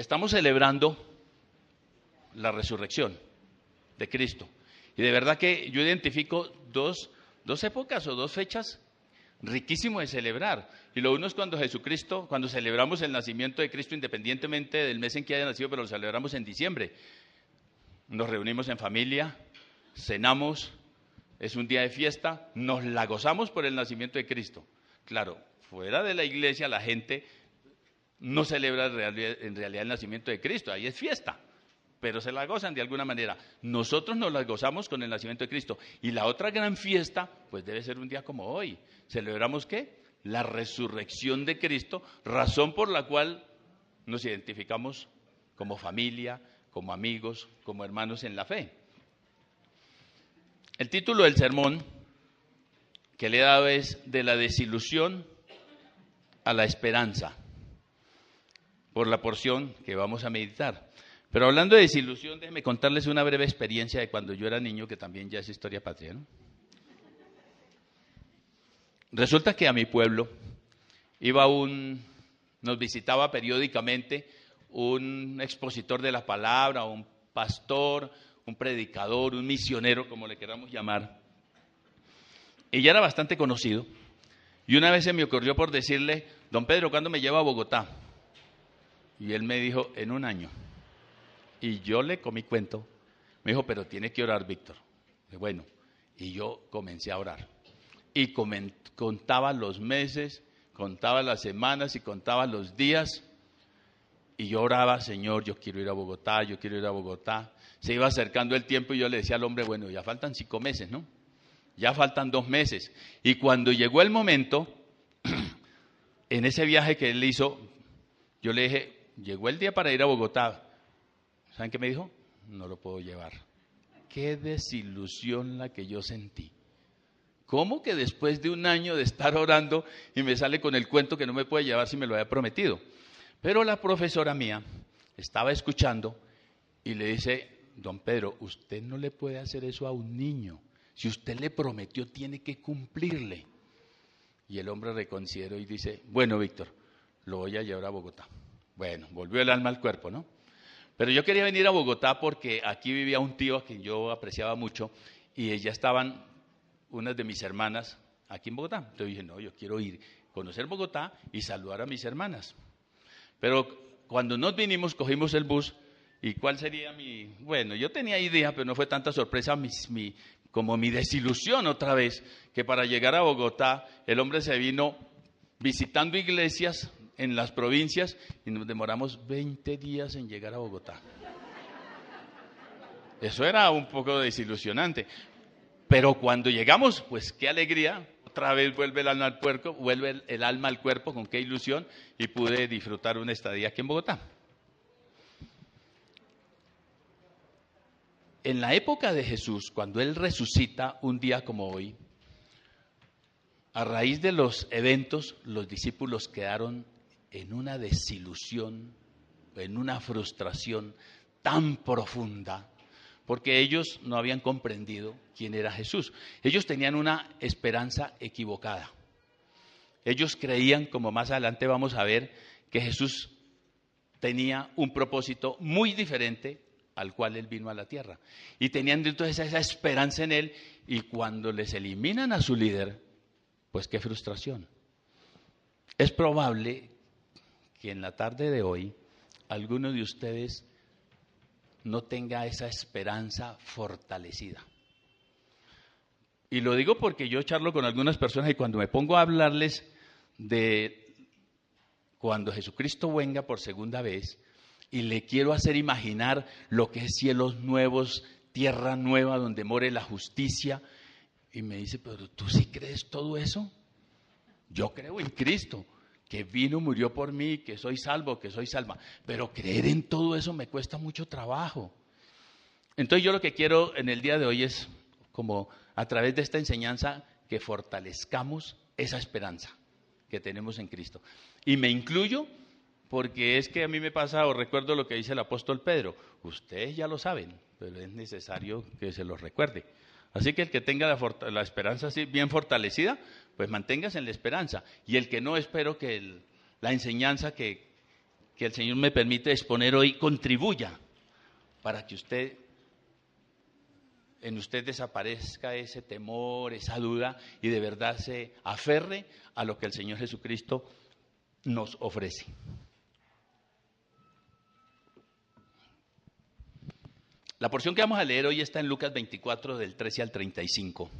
Estamos celebrando la resurrección de Cristo. Y de verdad que yo identifico dos épocas o dos fechas riquísimas de celebrar. Y lo uno es cuando cuando celebramos el nacimiento de Cristo, independientemente del mes en que haya nacido, pero lo celebramos en diciembre. Nos reunimos en familia, cenamos, es un día de fiesta, nos la gozamos por el nacimiento de Cristo. Claro, fuera de la iglesia la gente no celebra en realidad el nacimiento de Cristo, ahí es fiesta, pero se la gozan de alguna manera. Nosotros nos la gozamos con el nacimiento de Cristo. Y la otra gran fiesta, pues debe ser un día como hoy. ¿Celebramos qué? La resurrección de Cristo, razón por la cual nos identificamos como familia, como amigos, como hermanos en la fe. El título del sermón que le he dado es de la desilusión a la esperanza, por la porción que vamos a meditar. Pero hablando de desilusión, déjenme contarles una breve experiencia de cuando yo era niño, que también ya es historia patria, ¿no? Resulta que a mi pueblo nos visitaba periódicamente un expositor de la palabra, un pastor, un predicador, un misionero, como le queramos llamar. Y ya era bastante conocido. Y una vez se me ocurrió por decirle: don Pedro, ¿cuándo me lleva a Bogotá? Y él me dijo: en un año. Y yo le comí cuento. Me dijo: pero tiene que orar, Víctor. Y bueno, y yo comencé a orar. Y contaba los meses, contaba las semanas y contaba los días. Y yo oraba: Señor, yo quiero ir a Bogotá, yo quiero ir a Bogotá. Se iba acercando el tiempo y yo le decía al hombre: bueno, ya faltan 5 meses, ¿no? Ya faltan 2 meses. Y cuando llegó el momento, en ese viaje que él hizo, yo le dije: llegó el día para ir a Bogotá. ¿Saben qué me dijo? No lo puedo llevar. Qué desilusión la que yo sentí. ¿Cómo que después de un año de estar orando y me sale con el cuento que no me puede llevar si me lo había prometido? Pero la profesora mía estaba escuchando y le dice: don Pedro, usted no le puede hacer eso a un niño. Si usted le prometió, tiene que cumplirle. Y el hombre reconsideró y dice: bueno, Víctor, lo voy a llevar a Bogotá. Bueno, volvió el alma al cuerpo, ¿no? Pero yo quería venir a Bogotá porque aquí vivía un tío a quien yo apreciaba mucho y ya estaban unas de mis hermanas aquí en Bogotá. Entonces dije: no, yo quiero ir, conocer Bogotá y saludar a mis hermanas. Pero cuando nos vinimos, cogimos el bus. ¿Y cuál sería bueno, yo tenía idea, pero no fue tanta sorpresa como mi desilusión otra vez, que para llegar a Bogotá, el hombre se vino visitando iglesias en las provincias y nos demoramos 20 días en llegar a Bogotá. Eso era un poco desilusionante. Pero cuando llegamos, pues qué alegría, otra vez vuelve el alma al cuerpo, vuelve el alma al cuerpo, con qué ilusión, y pude disfrutar una estadía aquí en Bogotá. En la época de Jesús, cuando Él resucita un día como hoy, a raíz de los eventos, los discípulos quedaron en una desilusión, en una frustración tan profunda, porque ellos no habían comprendido quién era Jesús. Ellos tenían una esperanza equivocada. Ellos creían, como más adelante vamos a ver, que Jesús tenía un propósito muy diferente al cual Él vino a la tierra. Y tenían entonces esa esperanza en Él, y cuando les eliminan a su líder, pues qué frustración. Es probable que en la tarde de hoy alguno de ustedes no tenga esa esperanza fortalecida. Y lo digo porque yo charlo con algunas personas y cuando me pongo a hablarles de cuando Jesucristo venga por segunda vez y le quiero hacer imaginar lo que es cielos nuevos, tierra nueva donde more la justicia, y me dice: pero ¿tú sí crees todo eso? Yo creo en Cristo, que vino, murió por mí, que soy salvo, que soy salva, pero creer en todo eso me cuesta mucho trabajo. Entonces yo lo que quiero en el día de hoy es, como a través de esta enseñanza, que fortalezcamos esa esperanza que tenemos en Cristo. Y me incluyo porque es que a mí me pasa, o recuerdo lo que dice el apóstol Pedro: ustedes ya lo saben, pero es necesario que se los recuerde. Así que el que tenga la esperanza así bien fortalecida, pues manténgase en la esperanza. Y el que no, espero que la enseñanza que que el Señor me permite exponer hoy contribuya para que en usted desaparezca ese temor, esa duda y de verdad se aferre a lo que el Señor Jesucristo nos ofrece. La porción que vamos a leer hoy está en Lucas 24, del 13 al 35.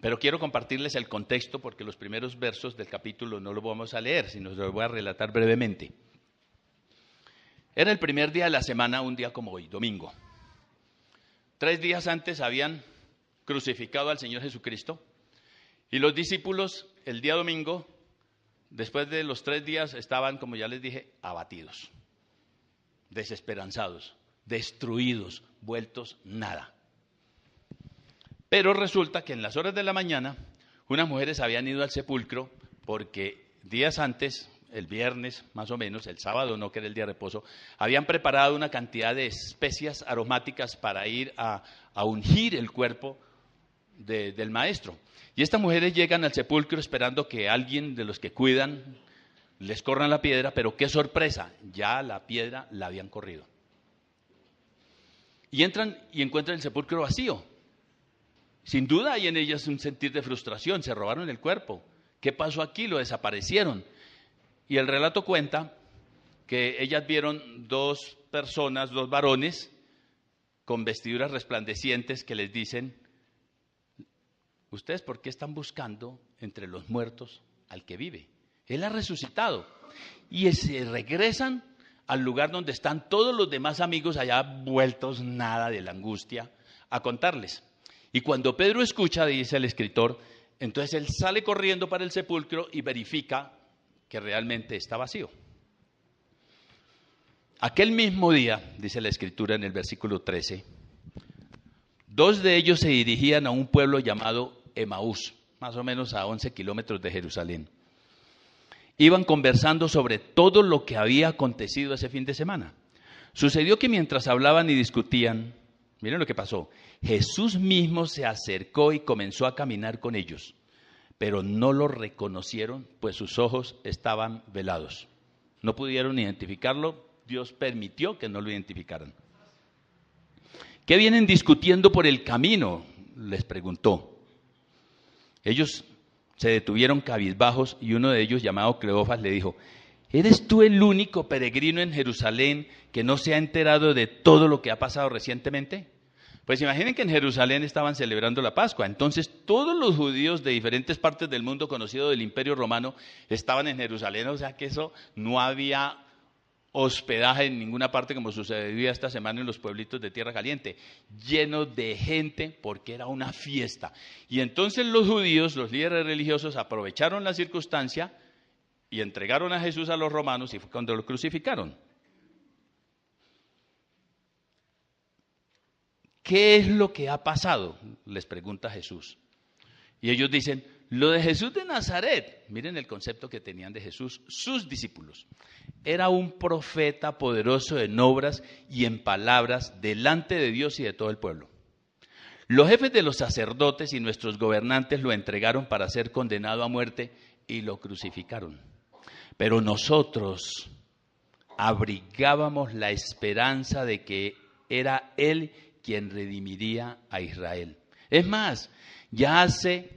Pero quiero compartirles el contexto porque los primeros versos del capítulo no los vamos a leer, sino los voy a relatar brevemente. Era el primer día de la semana, un día como hoy, domingo. 3 días antes habían crucificado al Señor Jesucristo y los discípulos el día domingo, después de los 3 días, estaban, como ya les dije, abatidos, desesperanzados, destruidos, vueltos nada. Pero resulta que en las horas de la mañana, unas mujeres habían ido al sepulcro porque días antes, el viernes más o menos, el sábado no, que era el día de reposo, habían preparado una cantidad de especias aromáticas para ir a ungir el cuerpo del maestro. Y estas mujeres llegan al sepulcro esperando que alguien de los que cuidan les corran la piedra, pero qué sorpresa, ya la piedra la habían corrido. Y entran y encuentran el sepulcro vacío. Sin duda hay en ellas un sentir de frustración, se robaron el cuerpo. ¿Qué pasó aquí? Lo desaparecieron. Y el relato cuenta que ellas vieron 2 personas, 2 varones, con vestiduras resplandecientes que les dicen, ¿ustedes por qué están buscando entre los muertos al que vive? Él ha resucitado. Y se regresan al lugar donde están todos los demás amigos allá vueltos nada de la angustia a contarles. Y cuando Pedro escucha, dice el escritor, entonces él sale corriendo para el sepulcro y verifica que realmente está vacío. Aquel mismo día, dice la escritura en el versículo 13, 2 de ellos se dirigían a un pueblo llamado Emaús, más o menos a 11 kilómetros de Jerusalén. Iban conversando sobre todo lo que había acontecido ese fin de semana. Sucedió que mientras hablaban y discutían, miren lo que pasó, Jesús mismo se acercó y comenzó a caminar con ellos. Pero no lo reconocieron, pues sus ojos estaban velados. No pudieron identificarlo, Dios permitió que no lo identificaran. ¿Qué vienen discutiendo por el camino?, les preguntó. Ellos se detuvieron cabizbajos y uno de ellos, llamado Cleofas, le dijo, ¿eres tú el único peregrino en Jerusalén que no se ha enterado de todo lo que ha pasado recientemente? Pues imaginen que en Jerusalén estaban celebrando la Pascua, entonces todos los judíos de diferentes partes del mundo conocido del Imperio Romano estaban en Jerusalén, o sea que eso no había hospedaje en ninguna parte como sucedía esta semana en los pueblitos de Tierra Caliente, lleno de gente porque era una fiesta. Y entonces los judíos, los líderes religiosos, aprovecharon la circunstancia y entregaron a Jesús a los romanos y fue cuando lo crucificaron. ¿Qué es lo que ha pasado?, les pregunta Jesús. Y ellos dicen, lo de Jesús de Nazaret. Miren el concepto que tenían de Jesús sus discípulos. Era un profeta poderoso en obras y en palabras delante de Dios y de todo el pueblo. Los jefes de los sacerdotes y nuestros gobernantes lo entregaron para ser condenado a muerte y lo crucificaron. Pero nosotros abrigábamos la esperanza de que era Él quien redimiría a Israel. Es más, ya hace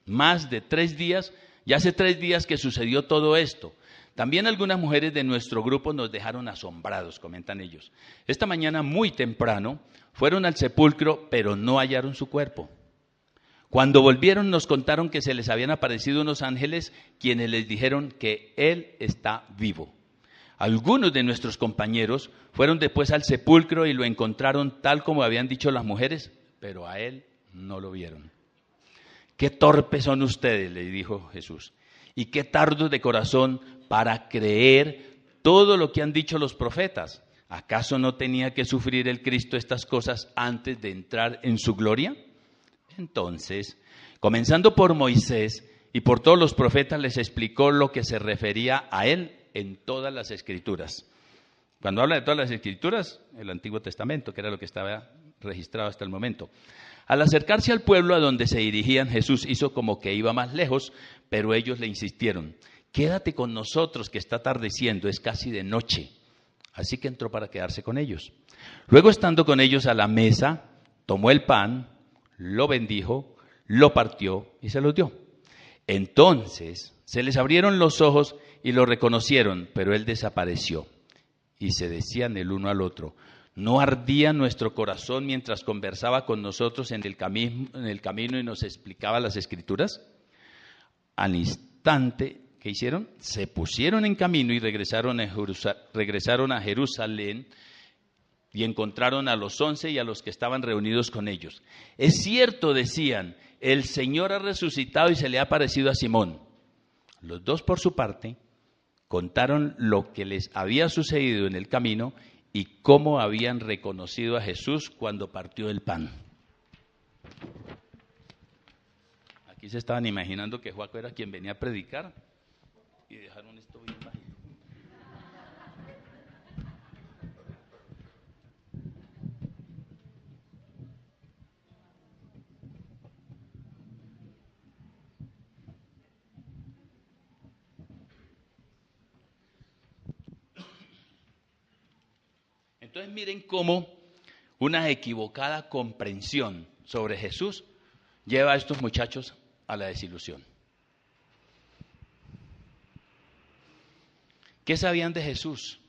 más de 3 días, ya hace 3 días que sucedió todo esto. También algunas mujeres de nuestro grupo nos dejaron asombrados, comentan ellos. Esta mañana muy temprano fueron al sepulcro, pero no hallaron su cuerpo. Cuando volvieron nos contaron que se les habían aparecido unos ángeles quienes les dijeron que Él está vivo. Algunos de nuestros compañeros fueron después al sepulcro y lo encontraron tal como habían dicho las mujeres, pero a Él no lo vieron. Qué torpes son ustedes, le dijo Jesús, y qué tardos de corazón para creer todo lo que han dicho los profetas. ¿Acaso no tenía que sufrir el Cristo estas cosas antes de entrar en su gloria? Entonces, comenzando por Moisés y por todos los profetas, les explicó lo que se refería a Él en todas las Escrituras. Cuando habla de todas las Escrituras, el Antiguo Testamento, que era lo que estaba registrado hasta el momento. Al acercarse al pueblo a donde se dirigían, Jesús hizo como que iba más lejos, pero ellos le insistieron, quédate con nosotros que está atardeciendo, es casi de noche. Así que entró para quedarse con ellos. Luego, estando con ellos a la mesa, tomó el pan, lo bendijo, lo partió y se los dio. Entonces se les abrieron los ojos y lo reconocieron, pero él desapareció. Y se decían el uno al otro: ¿no ardía nuestro corazón mientras conversaba con nosotros en el camino y nos explicaba las Escrituras? Al instante, ¿qué hicieron? Se pusieron en camino y regresaron a Jerusalén y encontraron a los 11 y a los que estaban reunidos con ellos. Es cierto, decían, el Señor ha resucitado y se le ha aparecido a Simón. Los dos, por su parte, contaron lo que les había sucedido en el camino y cómo habían reconocido a Jesús cuando partió el pan. Aquí se estaban imaginando que Juaco era quien venía a predicar y dejaron esto bien bajo. Entonces miren cómo una equivocada comprensión sobre Jesús lleva a estos muchachos a la desilusión. ¿Qué sabían de Jesús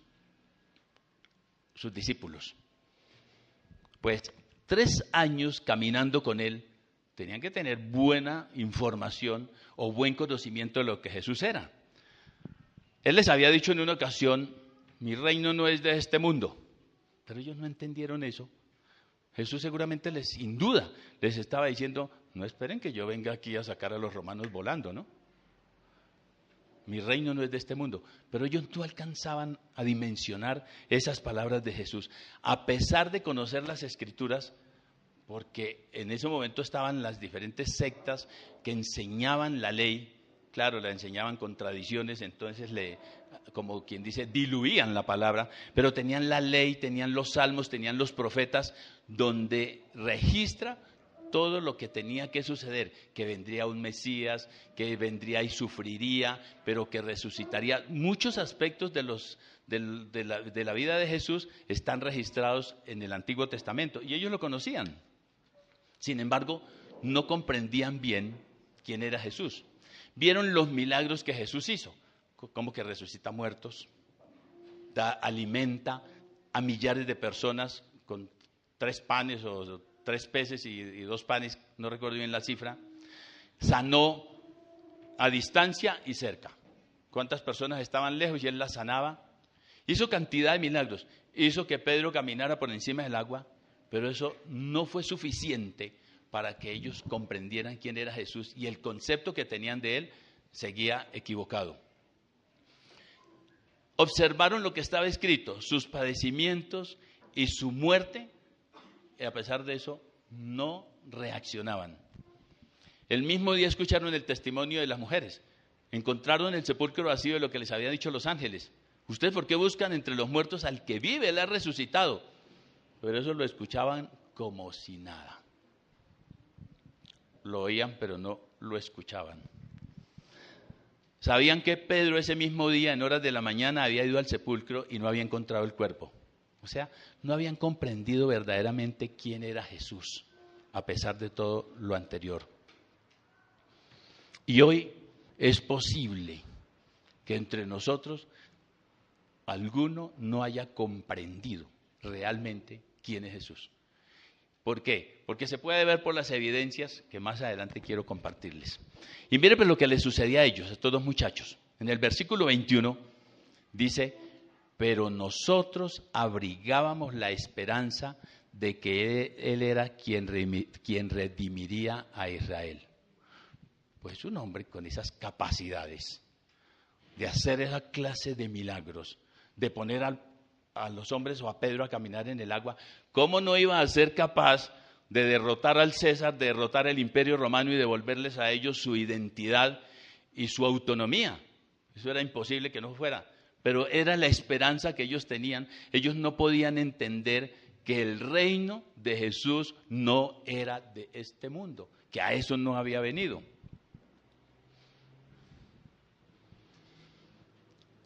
sus discípulos? Pues 3 años caminando con él, tenían que tener buena información o buen conocimiento de lo que Jesús era. Él les había dicho en una ocasión: mi reino no es de este mundo. Pero ellos no entendieron eso. Jesús seguramente sin duda, les estaba diciendo: no esperen que yo venga aquí a sacar a los romanos volando, ¿no? Mi reino no es de este mundo. Pero ellos no alcanzaban a dimensionar esas palabras de Jesús, a pesar de conocer las Escrituras, porque en ese momento estaban las diferentes sectas que enseñaban la ley. Claro, la enseñaban con tradiciones, entonces como quien dice, diluían la palabra, pero tenían la ley, tenían los salmos, tenían los profetas, donde registra todo lo que tenía que suceder, que vendría un Mesías, que vendría y sufriría, pero que resucitaría. Muchos aspectos de la vida de Jesús están registrados en el Antiguo Testamento, y ellos lo conocían. Sin embargo, no comprendían bien quién era Jesús. Vieron los milagros que Jesús hizo, como que resucita muertos, alimenta a millares de personas con 3 panes o 3 peces y 2 panes, no recuerdo bien la cifra, sanó a distancia y cerca. ¿Cuántas personas estaban lejos y él las sanaba? Hizo cantidad de milagros, hizo que Pedro caminara por encima del agua, pero eso no fue suficiente para que ellos comprendieran quién era Jesús, y el concepto que tenían de él seguía equivocado. Observaron lo que estaba escrito, sus padecimientos y su muerte, y a pesar de eso no reaccionaban. El mismo día escucharon el testimonio de las mujeres. Encontraron el sepulcro vacío de lo que les habían dicho los ángeles. ¿Ustedes por qué buscan entre los muertos al que vive? Él ha resucitado. Pero eso lo escuchaban como si nada. Lo oían, pero no lo escuchaban. Sabían que Pedro ese mismo día, en horas de la mañana, había ido al sepulcro y no había encontrado el cuerpo. O sea, no habían comprendido verdaderamente quién era Jesús, a pesar de todo lo anterior. Y hoy es posible que entre nosotros alguno no haya comprendido realmente quién es Jesús. ¿Por qué? Porque se puede ver por las evidencias que más adelante quiero compartirles. Y mire pues lo que les sucedía a ellos, a estos 2 muchachos. En el versículo 21 dice: pero nosotros abrigábamos la esperanza de que Él era quien redimiría a Israel. Pues un hombre con esas capacidades de hacer esa clase de milagros, de poner a los hombres o a Pedro a caminar en el agua, ¿cómo no iba a ser capaz de derrotar al César, de derrotar el Imperio Romano y devolverles a ellos su identidad y su autonomía? Eso era imposible que no fuera, pero era la esperanza que ellos tenían. Ellos no podían entender que el reino de Jesús no era de este mundo, que a eso no había venido.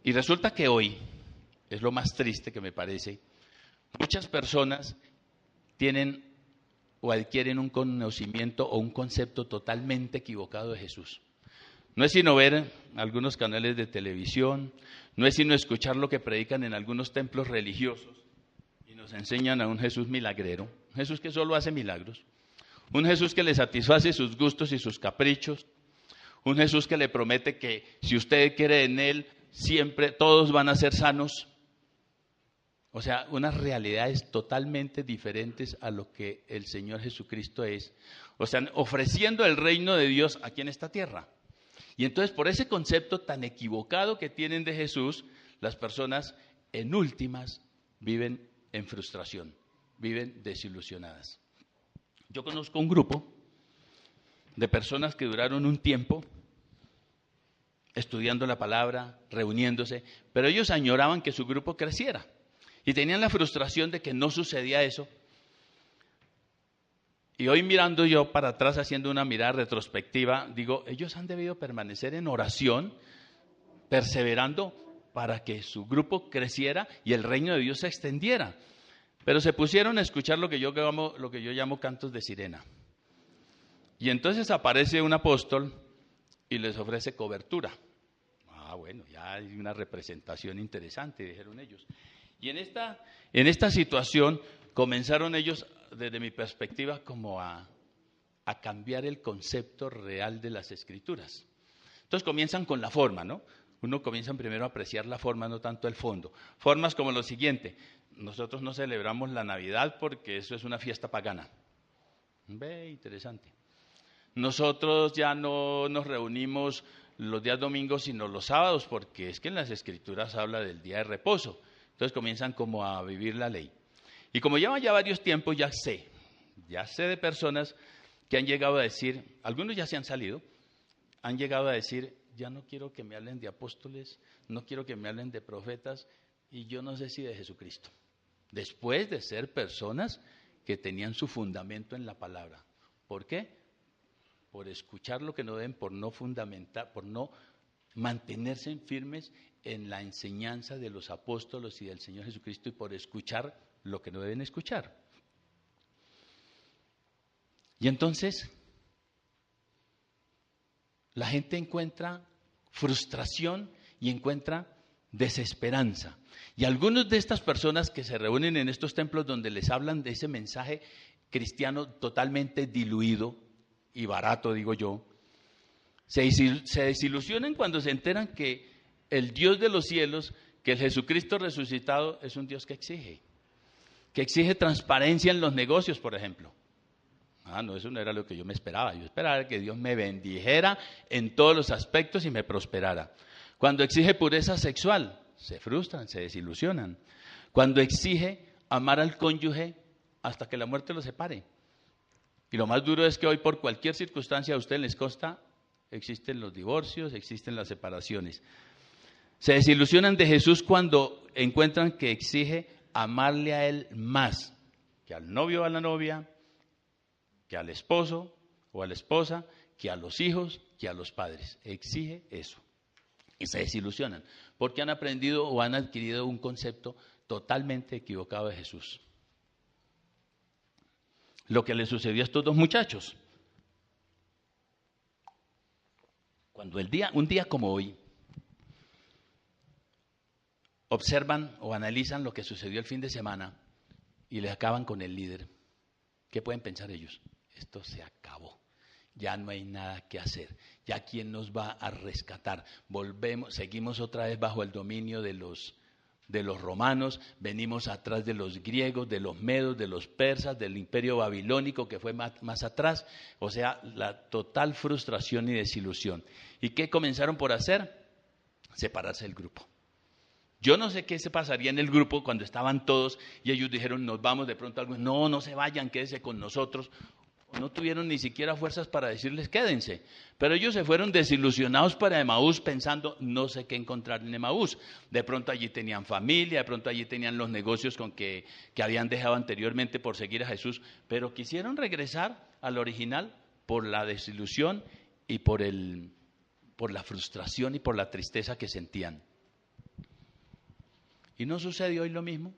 Y resulta que hoy, es lo más triste que me parece, muchas personas tienen o adquieren un conocimiento o un concepto totalmente equivocado de Jesús. No es sino ver algunos canales de televisión, no es sino escuchar lo que predican en algunos templos religiosos y nos enseñan a un Jesús milagrero, un Jesús que solo hace milagros, un Jesús que le satisface sus gustos y sus caprichos, un Jesús que le promete que si usted cree en Él, siempre todos van a ser sanos. O sea, unas realidades totalmente diferentes a lo que el Señor Jesucristo es. O sea, ofreciendo el reino de Dios aquí en esta tierra. Y entonces, por ese concepto tan equivocado que tienen de Jesús, las personas en últimas viven en frustración, viven desilusionadas. Yo conozco un grupo de personas que duraron un tiempo estudiando la palabra, reuniéndose, pero ellos añoraban que su grupo creciera y tenían la frustración de que no sucedía eso. Y hoy mirando yo para atrás, haciendo una mirada retrospectiva, digo, ellos han debido permanecer en oración, perseverando para que su grupo creciera y el reino de Dios se extendiera. Pero se pusieron a escuchar lo que yo llamo cantos de sirena. Y entonces aparece un apóstol y les ofrece cobertura. Ah, bueno, ya hay una representación interesante, dijeron ellos. Y en esta situación comenzaron ellos, desde mi perspectiva, como a cambiar el concepto real de las Escrituras. Entonces comienzan con la forma, ¿no? Uno comienza primero a apreciar la forma, no tanto el fondo. Formas como lo siguiente: nosotros no celebramos la Navidad porque eso es una fiesta pagana. Ve, interesante. Nosotros ya no nos reunimos los días domingos, sino los sábados, porque es que en las Escrituras habla del día de reposo. Entonces comienzan como a vivir la ley. Y como llevan ya varios tiempos, ya sé de personas que han llegado a decir, algunos ya se han salido, han llegado a decir, ya no quiero que me hablen de apóstoles, no quiero que me hablen de profetas, y yo no sé si de Jesucristo. Después de ser personas que tenían su fundamento en la palabra. ¿Por qué? Por escuchar lo que no deben, por no fundamentar, por no mantenerse firmes en la enseñanza de los apóstoles y del Señor Jesucristo, y por escuchar lo que no deben escuchar. Y entonces la gente encuentra frustración y encuentra desesperanza. Y algunos de estas personas que se reúnen en estos templos donde les hablan de ese mensaje cristiano totalmente diluido y barato, digo yo, se desilusionan cuando se enteran que el Dios de los cielos, que el Jesucristo resucitado, es un Dios que exige transparencia en los negocios, por ejemplo. No, eso no era lo que yo me esperaba. Yo esperaba que Dios me bendijera en todos los aspectos y me prosperara. Cuando exige pureza sexual, se frustran, se desilusionan. Cuando exige amar al cónyuge hasta que la muerte los separe. Y lo más duro es que hoy, por cualquier circunstancia a ustedes les consta, existen los divorcios, existen las separaciones. Se desilusionan de Jesús cuando encuentran que exige amarle a Él más que al novio o a la novia, que al esposo o a la esposa, que a los hijos, que a los padres. Exige eso. Y se desilusionan porque han aprendido o han adquirido un concepto totalmente equivocado de Jesús. Lo que le sucedió a estos dos muchachos. Cuando un día como hoy, observan o analizan lo que sucedió el fin de semana y le acaban con el líder, ¿qué pueden pensar ellos? Esto se acabó, ya no hay nada que hacer, ya quién nos va a rescatar, seguimos otra vez bajo el dominio de los romanos, venimos atrás de los griegos, de los medos, de los persas, del imperio babilónico que fue más atrás, o sea, la total frustración y desilusión. ¿Y qué comenzaron por hacer? Separarse del grupo. Yo no sé qué se pasaría en el grupo cuando estaban todos y ellos dijeron, nos vamos, de pronto algunos, no se vayan, quédense con nosotros. No tuvieron ni siquiera fuerzas para decirles quédense, pero ellos se fueron desilusionados para Emaús pensando no sé qué encontrar en Emaús. De pronto allí tenían familia, de pronto allí tenían los negocios que habían dejado anteriormente por seguir a Jesús, pero quisieron regresar al original por la desilusión y por la frustración y por la tristeza que sentían. ¿Y no sucede hoy lo mismo?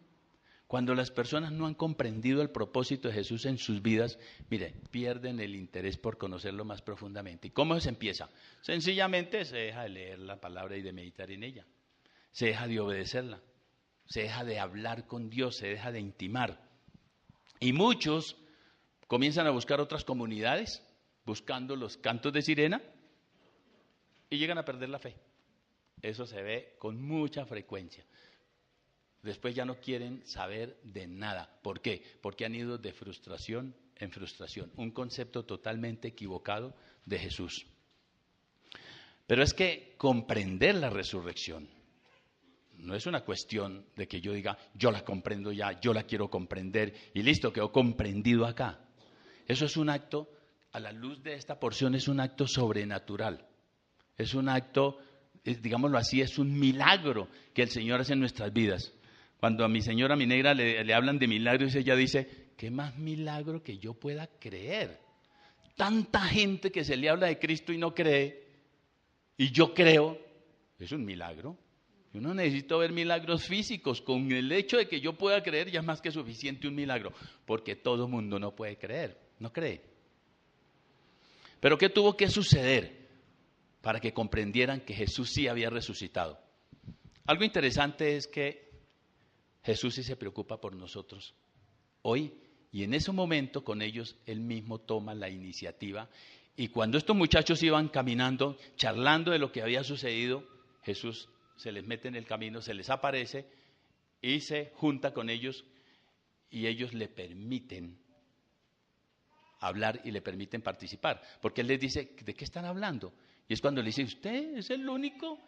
Cuando las personas no han comprendido el propósito de Jesús en sus vidas, mire, pierden el interés por conocerlo más profundamente. ¿Y cómo se empieza? Sencillamente se deja de leer la palabra y de meditar en ella. Se deja de obedecerla. Se deja de hablar con Dios, se deja de intimar. Y muchos comienzan a buscar otras comunidades, buscando los cantos de sirena, y llegan a perder la fe. Eso se ve con mucha frecuencia. Después ya no quieren saber de nada. ¿Por qué? Porque han ido de frustración en frustración. Un concepto totalmente equivocado de Jesús. Pero es que comprender la resurrección no es una cuestión de que yo diga, yo la comprendo ya, yo la quiero comprender y listo, quedó comprendido acá. Eso es un acto, a la luz de esta porción, es un acto sobrenatural. Es un acto, digámoslo así, es un milagro que el Señor hace en nuestras vidas. Cuando a mi señora, a mi negra, le hablan de milagros, ella dice, ¿qué más milagro que yo pueda creer? Tanta gente que se le habla de Cristo y no cree, y yo creo, es un milagro. Yo no necesito ver milagros físicos, con el hecho de que yo pueda creer ya es más que suficiente un milagro, porque todo mundo no puede creer, no cree. Pero ¿qué tuvo que suceder para que comprendieran que Jesús sí había resucitado? Algo interesante es que Jesús sí se preocupa por nosotros hoy, y en ese momento con ellos Él mismo toma la iniciativa, y cuando estos muchachos iban caminando, charlando de lo que había sucedido, Jesús se les mete en el camino, se les aparece y se junta con ellos, y ellos le permiten hablar y le permiten participar, porque Él les dice, ¿de qué están hablando? Y es cuando le dice, usted es el único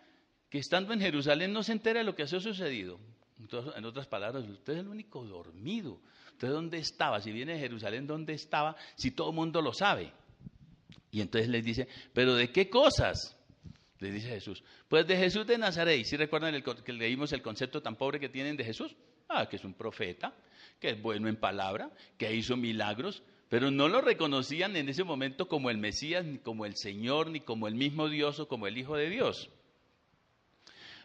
que estando en Jerusalén no se entera de lo que ha sucedido. Entonces, en otras palabras, usted es el único dormido. ¿Usted dónde estaba? Si viene de Jerusalén, ¿dónde estaba? Si todo el mundo lo sabe. Y entonces les dice, ¿pero de qué cosas? Les dice Jesús. Pues de Jesús de Nazaret. ¿Sí recuerdan que leímos el concepto tan pobre que tienen de Jesús? Que es un profeta, que es bueno en palabra, que hizo milagros, pero no lo reconocían en ese momento como el Mesías, ni como el Señor, ni como el mismo Dios o como el Hijo de Dios.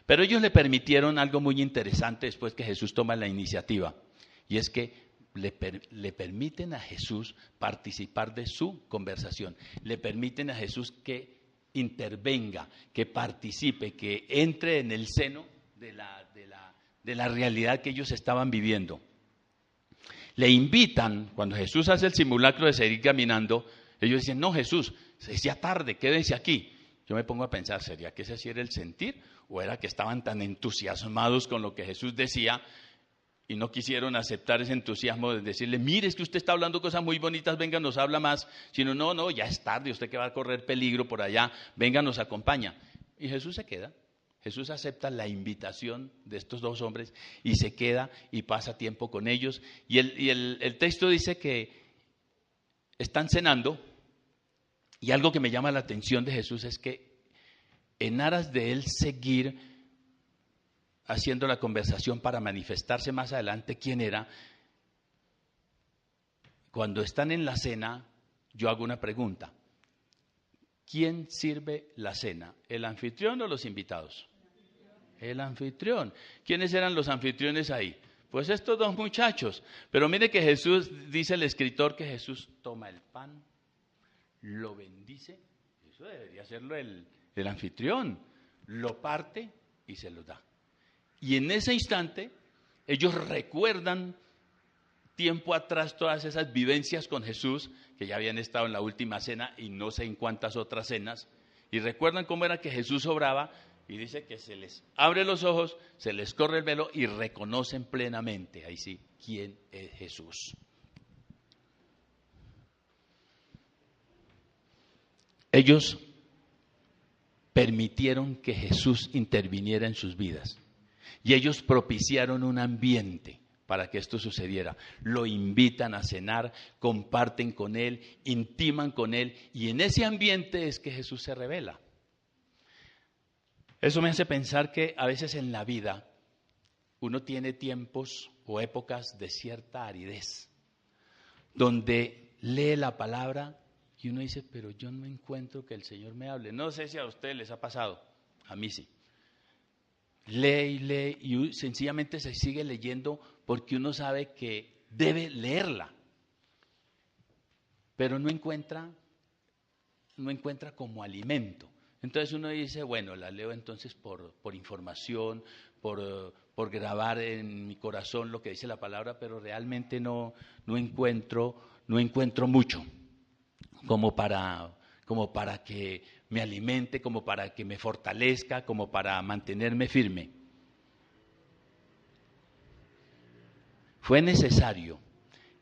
Pero ellos le permitieron algo muy interesante después que Jesús toma la iniciativa, y es que le permiten a Jesús participar de su conversación, le permiten a Jesús que intervenga, que participe, que entre en el seno de la realidad que ellos estaban viviendo. Le invitan, cuando Jesús hace el simulacro de seguir caminando, ellos dicen, no Jesús, es ya tarde, quédense aquí. Yo me pongo a pensar, ¿sería que ese sí era el sentir? ¿O era que estaban tan entusiasmados con lo que Jesús decía y no quisieron aceptar ese entusiasmo de decirle, mire, es que usted está hablando cosas muy bonitas, venga, nos habla más? Sino, no, ya es tarde, usted que va a correr peligro por allá, venga, nos acompaña. Y Jesús se queda. Jesús acepta la invitación de estos dos hombres y se queda y pasa tiempo con ellos. Y el texto dice que están cenando, y algo que me llama la atención de Jesús es que en aras de Él seguir haciendo la conversación para manifestarse más adelante quién era, cuando están en la cena, yo hago una pregunta. ¿Quién sirve la cena? ¿El anfitrión o los invitados? El anfitrión. ¿Quiénes eran los anfitriones ahí? Pues estos dos muchachos. Pero mire que Jesús, dice el escritor, que Jesús toma el pan, lo bendice, eso debería hacerlo el anfitrión, lo parte y se lo da. Y en ese instante, ellos recuerdan tiempo atrás todas esas vivencias con Jesús, que ya habían estado en la última cena y no sé en cuántas otras cenas, y recuerdan cómo era que Jesús obraba, y dice que se les abre los ojos, se les corre el velo y reconocen plenamente, ahí sí, quién es Jesús. Ellos permitieron que Jesús interviniera en sus vidas y ellos propiciaron un ambiente para que esto sucediera. Lo invitan a cenar, comparten con Él, intiman con Él, y en ese ambiente es que Jesús se revela. Eso me hace pensar que a veces en la vida uno tiene tiempos o épocas de cierta aridez, donde lee la palabra y uno dice, pero yo no encuentro que el Señor me hable. No sé si a ustedes les ha pasado, a mí sí. lee y lee y sencillamente se sigue leyendo porque uno sabe que debe leerla, pero no encuentra como alimento. Entonces uno dice, bueno, la leo entonces por información, por grabar en mi corazón lo que dice la palabra, pero realmente no encuentro mucho como para que me alimente, como para que me fortalezca, como para mantenerme firme. Fue necesario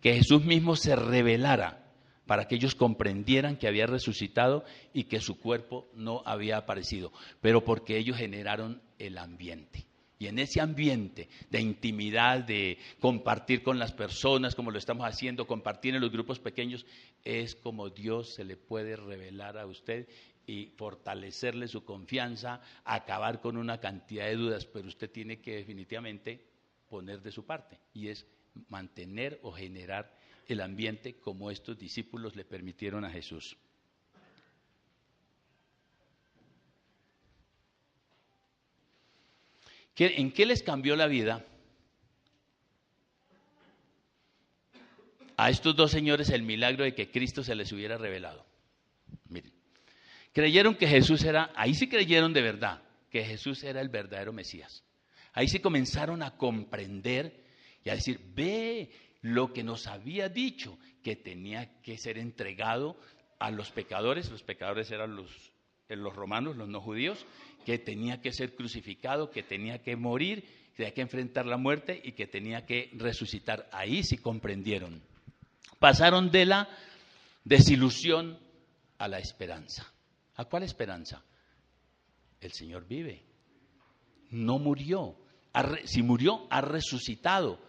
que Jesús mismo se revelara para que ellos comprendieran que había resucitado y que su cuerpo no había aparecido, pero porque ellos generaron el ambiente. Y en ese ambiente de intimidad, de compartir con las personas, como lo estamos haciendo, compartir en los grupos pequeños, es como Dios se le puede revelar a usted y fortalecerle su confianza, acabar con una cantidad de dudas, pero usted tiene que definitivamente poner de su parte, y es mantener o generar el ambiente como estos discípulos le permitieron a Jesús. ¿En qué les cambió la vida a estos dos señores el milagro de que Cristo se les hubiera revelado? Miren, creyeron que Jesús era, ahí sí creyeron de verdad, que Jesús era el verdadero Mesías. Ahí sí comenzaron a comprender y a decir, ve lo que nos había dicho, que tenía que ser entregado a los pecadores eran los romanos, los no judíos, que tenía que ser crucificado, que tenía que morir, que tenía que enfrentar la muerte y que tenía que resucitar. Ahí sí comprendieron. Pasaron de la desilusión a la esperanza. ¿A cuál esperanza? El Señor vive, no murió. Si murió, ha resucitado.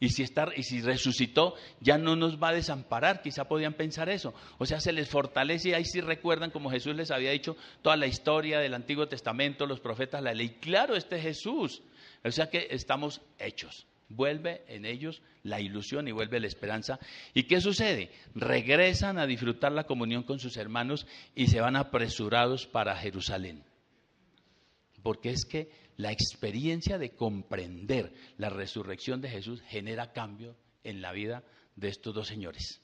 Y si resucitó, ya no nos va a desamparar. Quizá podían pensar eso. O sea, se les fortalece y ahí sí recuerdan, como Jesús les había dicho, toda la historia del Antiguo Testamento, los profetas, la ley. Claro, este es Jesús. O sea que estamos hechos. Vuelve en ellos la ilusión y vuelve la esperanza. ¿Y qué sucede? Regresan a disfrutar la comunión con sus hermanos y se van apresurados para Jerusalén. Porque es que la experiencia de comprender la resurrección de Jesús genera cambio en la vida de estos dos señores.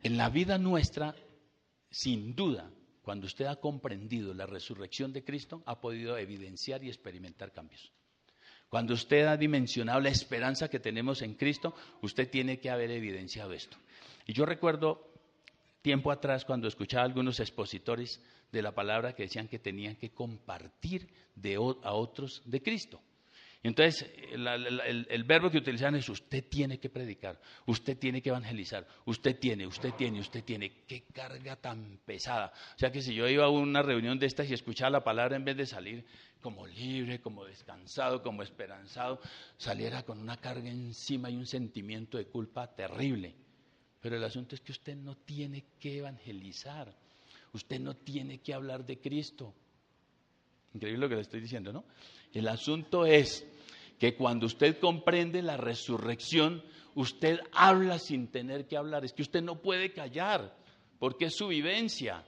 En la vida nuestra, sin duda, cuando usted ha comprendido la resurrección de Cristo, ha podido evidenciar y experimentar cambios. Cuando usted ha dimensionado la esperanza que tenemos en Cristo, usted tiene que haber evidenciado esto. Y yo recuerdo tiempo atrás cuando escuchaba a algunos expositores de la palabra que decían que tenían que compartir a otros de Cristo. Y entonces el verbo que utilizaban es: usted tiene que predicar, usted tiene que evangelizar, usted tiene. ¡Qué carga tan pesada! O sea que si yo iba a una reunión de estas y escuchaba la palabra, en vez de salir como libre, como descansado, como esperanzado, saliera con una carga encima y un sentimiento de culpa terrible. Pero el asunto es que usted no tiene que evangelizar, usted no tiene que hablar de Cristo. Increíble lo que le estoy diciendo, ¿no? El asunto es que cuando usted comprende la resurrección, usted habla sin tener que hablar. Es que usted no puede callar, porque es su vivencia.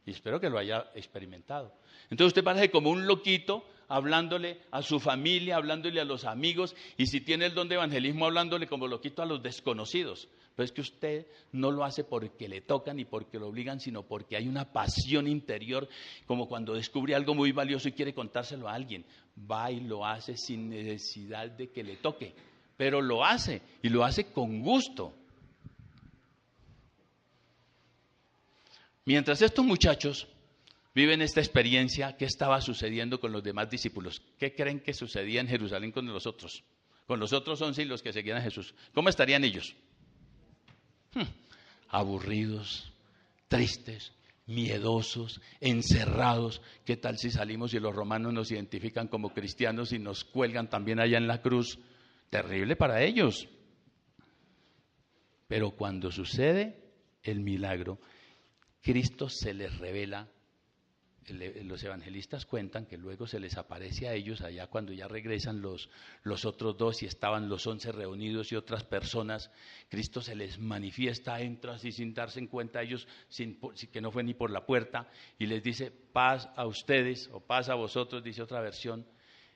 Y espero que lo haya experimentado. Entonces usted parece como un loquito, hablándole a su familia, hablándole a los amigos, y si tiene el don de evangelismo, hablándole como loquito a los desconocidos. Pero es que usted no lo hace porque le tocan ni porque lo obligan, sino porque hay una pasión interior, como cuando descubre algo muy valioso y quiere contárselo a alguien. Va y lo hace sin necesidad de que le toque, pero lo hace, y lo hace con gusto. Mientras estos muchachos viven esta experiencia, ¿qué estaba sucediendo con los demás discípulos? ¿Qué creen que sucedía en Jerusalén con los otros? Con los otros 11 y los que seguían a Jesús. ¿Cómo estarían ellos? Aburridos, tristes, miedosos, encerrados. ¿Qué tal si salimos y los romanos nos identifican como cristianos y nos cuelgan también allá en la cruz? Terrible para ellos. Pero cuando sucede el milagro, Cristo se les revela los evangelistas cuentan que luego se les aparece a ellos allá cuando ya regresan los otros dos y estaban los 11 reunidos y otras personas. Cristo se les manifiesta, entra así sin darse en cuenta ellos, que no fue ni por la puerta, y les dice paz a ustedes o paz a vosotros, dice otra versión.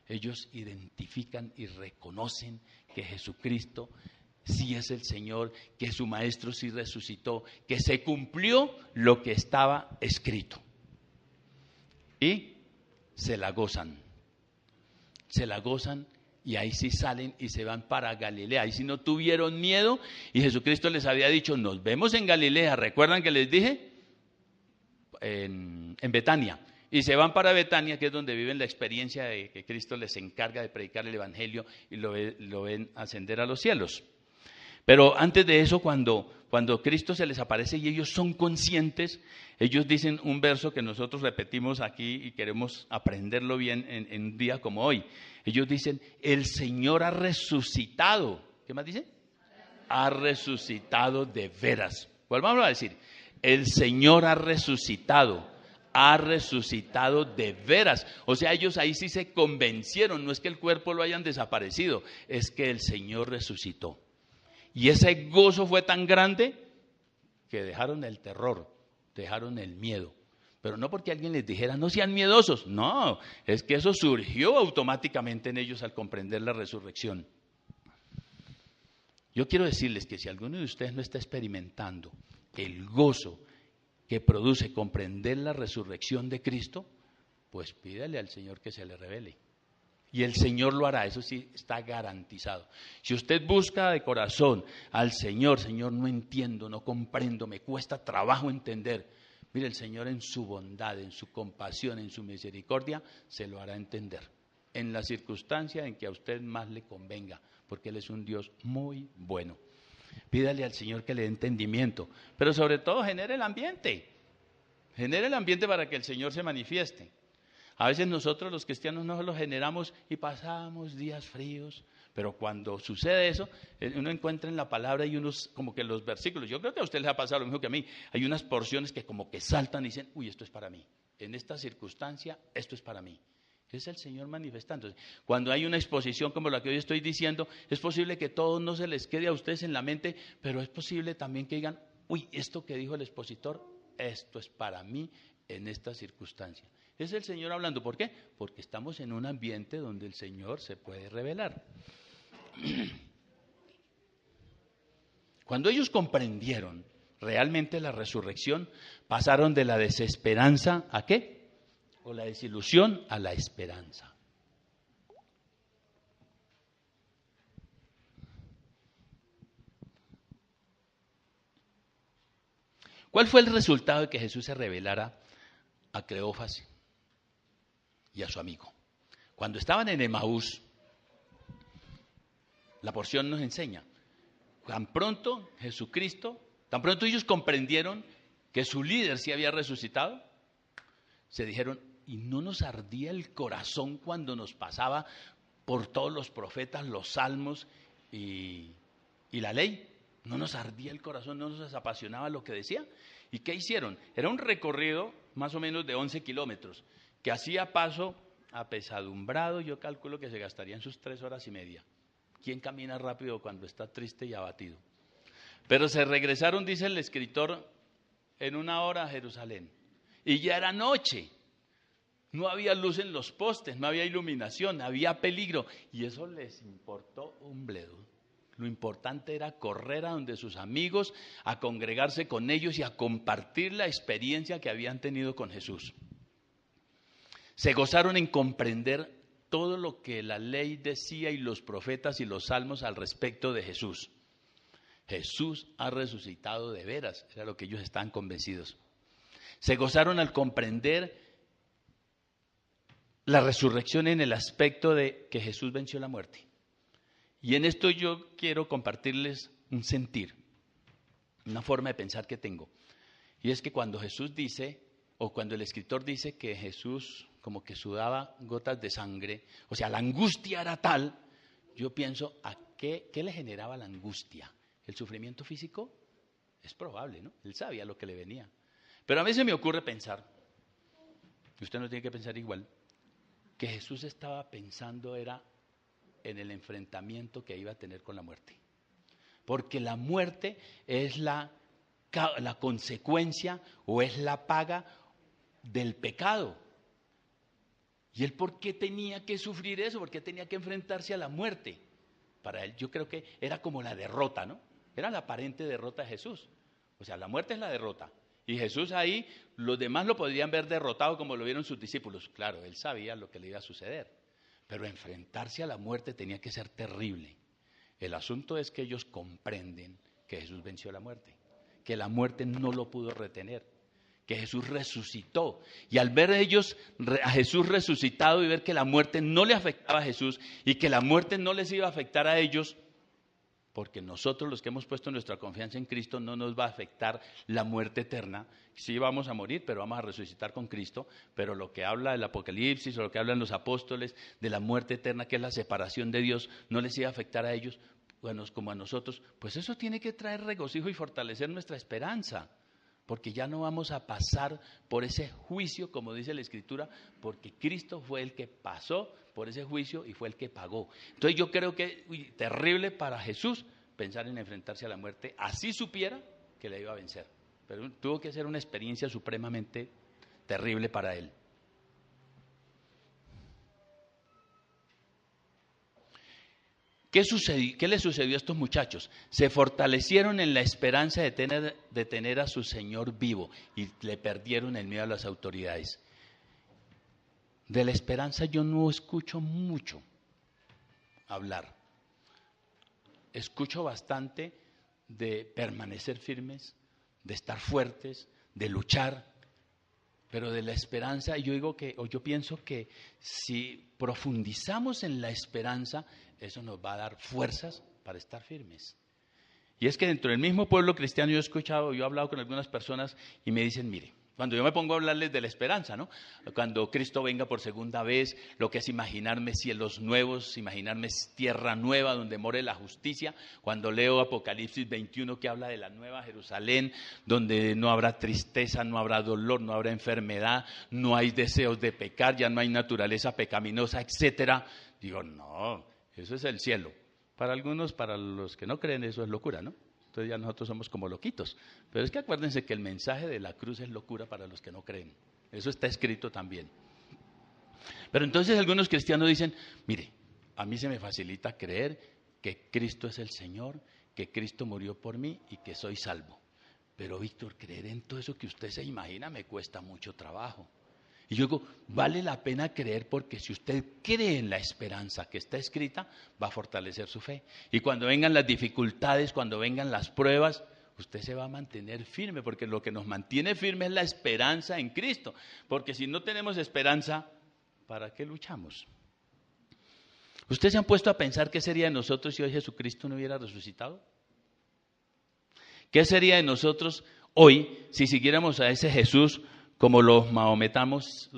Ellos identifican y reconocen que Jesucristo sí es el Señor, que su Maestro sí resucitó, que se cumplió lo que estaba escrito. Y se la gozan y ahí sí salen y se van para Galilea. Ahí sí no tuvieron miedo y Jesucristo les había dicho, nos vemos en Galilea. ¿Recuerdan que les dije? En Betania. Y se van para Betania, que es donde viven la experiencia de que Cristo les encarga de predicar el Evangelio y lo ven ascender a los cielos. Pero antes de eso, cuando Cristo se les aparece y ellos son conscientes, ellos dicen un verso que nosotros repetimos aquí y queremos aprenderlo bien en un día como hoy. Ellos dicen, el Señor ha resucitado. ¿Qué más dicen? Ha resucitado de veras. Volvamos a decir, el Señor ha resucitado de veras. O sea, ellos ahí sí se convencieron, no es que el cuerpo lo hayan desaparecido, es que el Señor resucitó. Y ese gozo fue tan grande que dejaron el terror, dejaron el miedo. Pero no porque alguien les dijera, no sean miedosos. No, es que eso surgió automáticamente en ellos al comprender la resurrección. Yo quiero decirles que si alguno de ustedes no está experimentando el gozo que produce comprender la resurrección de Cristo, pues pídale al Señor que se le revele. Y el Señor lo hará, eso sí está garantizado. Si usted busca de corazón al Señor, Señor, no entiendo, no comprendo, me cuesta trabajo entender. Mire, el Señor en su bondad, en su compasión, en su misericordia, se lo hará entender. En la circunstancia en que a usted más le convenga, porque Él es un Dios muy bueno. Pídale al Señor que le dé entendimiento, pero sobre todo genere el ambiente para que el Señor se manifieste. A veces nosotros los cristianos no lo generamos y pasamos días fríos, pero cuando sucede eso, uno encuentra en la palabra y unos como que los versículos, yo creo que a usted les ha pasado lo mismo que a mí, hay unas porciones que como que saltan y dicen, uy, esto es para mí, en esta circunstancia esto es para mí. Es el Señor manifestándose. Cuando hay una exposición como la que hoy estoy diciendo, es posible que todo no se les quede a ustedes en la mente, pero es posible también que digan, uy, esto que dijo el expositor, esto es para mí en esta circunstancia. Es el Señor hablando. ¿Por qué? Porque estamos en un ambiente donde el Señor se puede revelar. Cuando ellos comprendieron realmente la resurrección, pasaron de la desesperanza ¿a qué? O la desilusión a la esperanza. ¿Cuál fue el resultado de que Jesús se revelara a Cleofas y a su amigo? Cuando estaban en Emaús, la porción nos enseña, tan pronto ellos comprendieron que su líder sí había resucitado, se dijeron, ¿y no nos ardía el corazón cuando nos pasaba por todos los profetas, los salmos y la ley? ¿No nos ardía el corazón, no nos apasionaba lo que decía? ¿Y qué hicieron? Era un recorrido más o menos de 11 kilómetros, que hacía paso apesadumbrado, yo calculo que se gastaría en sus 3 horas y media. ¿Quién camina rápido cuando está triste y abatido? Pero se regresaron, dice el escritor, en 1 hora a Jerusalén. Y ya era noche. No había luz en los postes, no había iluminación, había peligro. Y eso les importó un bledo. Lo importante era correr a donde sus amigos, a congregarse con ellos y a compartir la experiencia que habían tenido con Jesús. Se gozaron en comprender todo lo que la ley decía y los profetas y los salmos al respecto de Jesús. Jesús ha resucitado de veras, era lo que ellos estaban convencidos. Se gozaron al comprender la resurrección en el aspecto de que Jesús venció la muerte. Y en esto yo quiero compartirles un sentir, una forma de pensar que tengo. Y es que cuando Jesús dice, o cuando el escritor dice que Jesús como que sudaba gotas de sangre, o sea, la angustia era tal, yo pienso, ¿a qué le generaba la angustia? ¿El sufrimiento físico? Es probable, ¿no? Él sabía lo que le venía. Pero a mí se me ocurre pensar, usted no tiene que pensar igual, que Jesús estaba pensando era en el enfrentamiento que iba a tener con la muerte. Porque la muerte es la consecuencia o es la paga del pecado. ¿Y él por qué tenía que sufrir eso? ¿Por qué tenía que enfrentarse a la muerte? Para él yo creo que era como la derrota, ¿no? Era la aparente derrota de Jesús. O sea, la muerte es la derrota. Y Jesús ahí, los demás lo podrían ver derrotado como lo vieron sus discípulos. Claro, él sabía lo que le iba a suceder. Pero enfrentarse a la muerte tenía que ser terrible. El asunto es que ellos comprenden que Jesús venció la muerte, que la muerte no lo pudo retener, que Jesús resucitó. Y al ver ellos a Jesús resucitado y ver que la muerte no le afectaba a Jesús y que la muerte no les iba a afectar a ellos, porque nosotros los que hemos puesto nuestra confianza en Cristo no nos va a afectar la muerte eterna. Sí vamos a morir, pero vamos a resucitar con Cristo. Pero lo que habla el Apocalipsis o lo que hablan los apóstoles de la muerte eterna, que es la separación de Dios, no les iba a afectar a ellos, bueno, como a nosotros. Pues eso tiene que traer regocijo y fortalecer nuestra esperanza, porque ya no vamos a pasar por ese juicio, como dice la Escritura, porque Cristo fue el que pasó por ese juicio y fue el que pagó. Entonces yo creo que es terrible para Jesús pensar en enfrentarse a la muerte, así supiera que le iba a vencer. Pero tuvo que ser una experiencia supremamente terrible para él. ¿Qué le sucedió a estos muchachos? Se fortalecieron en la esperanza de tener a su Señor vivo y le perdieron el miedo a las autoridades. De la esperanza yo no escucho mucho hablar. Escucho bastante de permanecer firmes, de estar fuertes, de luchar, pero de la esperanza yo pienso que si profundizamos en la esperanza, eso nos va a dar fuerzas para estar firmes. Y es que dentro del mismo pueblo cristiano yo he hablado con algunas personas y me dicen, mire, cuando yo me pongo a hablarles de la esperanza, ¿no? Cuando Cristo venga por segunda vez, lo que es imaginarme cielos nuevos, imaginarme tierra nueva donde more la justicia. Cuando leo Apocalipsis 21 que habla de la nueva Jerusalén, donde no habrá tristeza, no habrá dolor, no habrá enfermedad, no hay deseos de pecar, ya no hay naturaleza pecaminosa, etcétera. Digo, no, eso es el cielo. Para algunos, para los que no creen, eso es locura, ¿no? Entonces ya nosotros somos como loquitos. Pero es que acuérdense que el mensaje de la cruz es locura para los que no creen. Eso está escrito también. Pero entonces algunos cristianos dicen, mire, a mí se me facilita creer que Cristo es el Señor, que Cristo murió por mí y que soy salvo. Pero Víctor, creer en todo eso que usted se imagina me cuesta mucho trabajo. Y yo digo, vale la pena creer porque si usted cree en la esperanza que está escrita, va a fortalecer su fe. Y cuando vengan las dificultades, cuando vengan las pruebas, usted se va a mantener firme, porque lo que nos mantiene firme es la esperanza en Cristo. Porque si no tenemos esperanza, ¿para qué luchamos? ¿Ustedes se han puesto a pensar qué sería de nosotros si hoy Jesucristo no hubiera resucitado? ¿Qué sería de nosotros hoy si siguiéramos a ese Jesús como los maometanos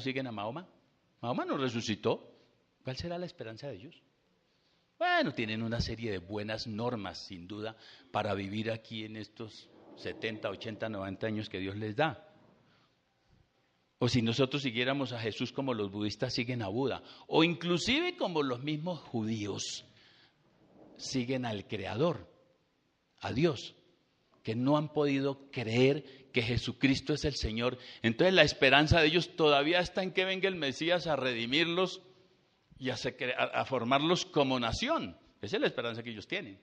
siguen a Mahoma? Mahoma no resucitó. ¿Cuál será la esperanza de ellos? Bueno, tienen una serie de buenas normas, sin duda, para vivir aquí en estos 70, 80, 90 años que Dios les da. O si nosotros siguiéramos a Jesús como los budistas siguen a Buda, o inclusive como los mismos judíos siguen al Creador, a Dios, que no han podido creer que Jesucristo es el Señor. Entonces la esperanza de ellos todavía está en que venga el Mesías a redimirlos y a formarlos como nación. Esa es la esperanza que ellos tienen.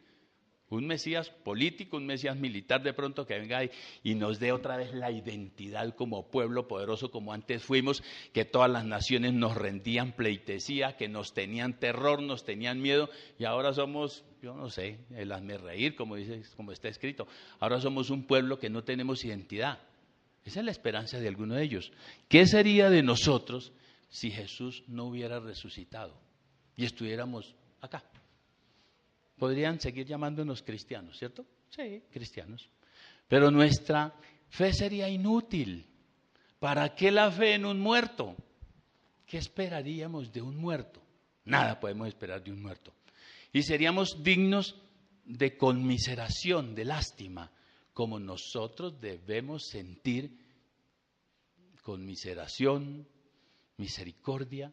Un Mesías político, un Mesías militar de pronto que venga y nos dé otra vez la identidad como pueblo poderoso como antes fuimos, que todas las naciones nos rendían pleitesía, que nos tenían terror, nos tenían miedo y ahora somos, yo no sé, el hazme reír como está escrito. Ahora somos un pueblo que no tenemos identidad. Esa es la esperanza de alguno de ellos. ¿Qué sería de nosotros si Jesús no hubiera resucitado y estuviéramos acá? Podrían seguir llamándonos cristianos, ¿cierto? Sí, cristianos. Pero nuestra fe sería inútil. ¿Para qué la fe en un muerto? ¿Qué esperaríamos de un muerto? Nada podemos esperar de un muerto. Y seríamos dignos de conmiseración, de lástima, como nosotros debemos sentir conmiseración, misericordia,